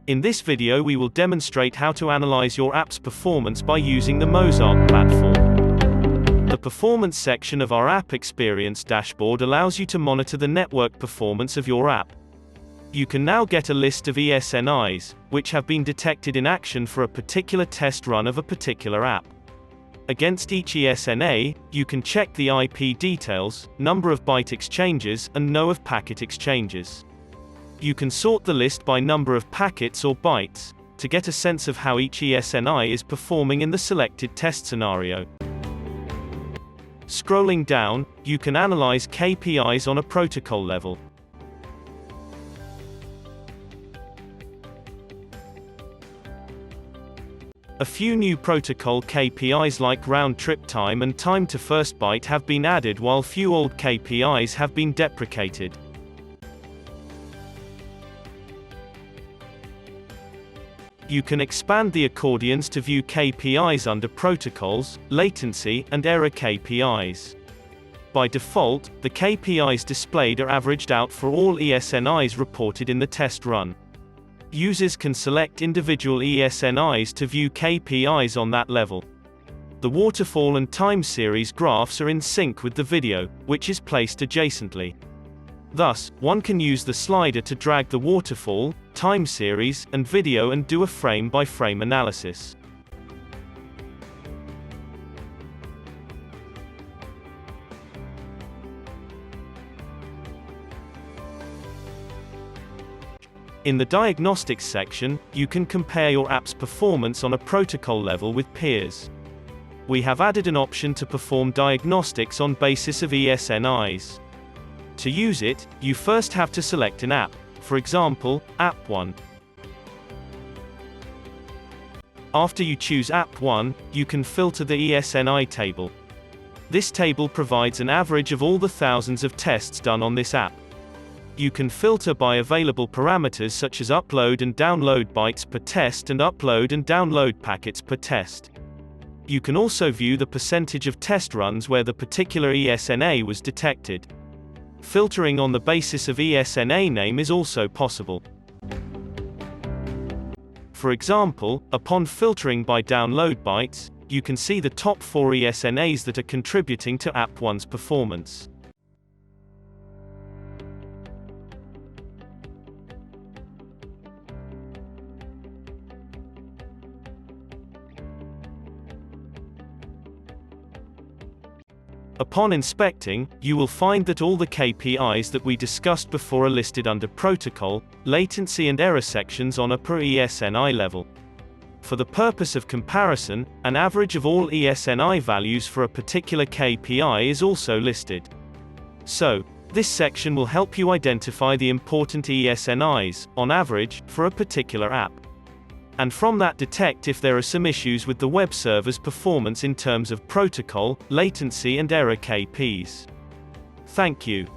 In this video we will demonstrate how to analyze your app's performance by using the MOZARK platform. The performance section of our App Experience dashboard allows you to monitor the network performance of your app. You can now get a list of ESNIs, which have been detected in action for a particular test run of a particular app. Against each ESNA, you can check the IP details, number of byte exchanges, and no of packet exchanges. You can sort the list by number of packets or bytes, to get a sense of how each ESNI is performing in the selected test scenario. Scrolling down, you can analyze KPIs on a protocol level. A few new protocol KPIs like round-trip time and time to first byte have been added, while few old KPIs have been deprecated. You can expand the accordions to view KPIs under protocols, latency, and error KPIs. By default, the KPIs displayed are averaged out for all ESNIs reported in the test run. Users can select individual ESNIs to view KPIs on that level. The waterfall and time series graphs are in sync with the video, which is placed adjacently. Thus, one can use the slider to drag the waterfall, time series, and video and do a frame-by-frame analysis. In the diagnostics section, you can compare your app's performance on a protocol level with peers. We have added an option to perform diagnostics on basis of ESNIs. To use it, you first have to select an app, for example, App 1. After you choose App 1, you can filter the ESNI table. This table provides an average of all the thousands of tests done on this app. You can filter by available parameters such as upload and download bytes per test and upload and download packets per test. You can also view the percentage of test runs where the particular ESNA was detected. Filtering on the basis of ESNA name is also possible. For example, upon filtering by download bytes, you can see the top 4 ESNAs that are contributing to App 1's performance. Upon inspecting, you will find that all the KPIs that we discussed before are listed under protocol, latency and error sections on a per ESNI level. For the purpose of comparison, an average of all ESNI values for a particular KPI is also listed. So, this section will help you identify the important ESNIs, on average, for a particular app. And from that detect if there are some issues with the web server's performance in terms of protocol, latency and error KPIs. Thank you.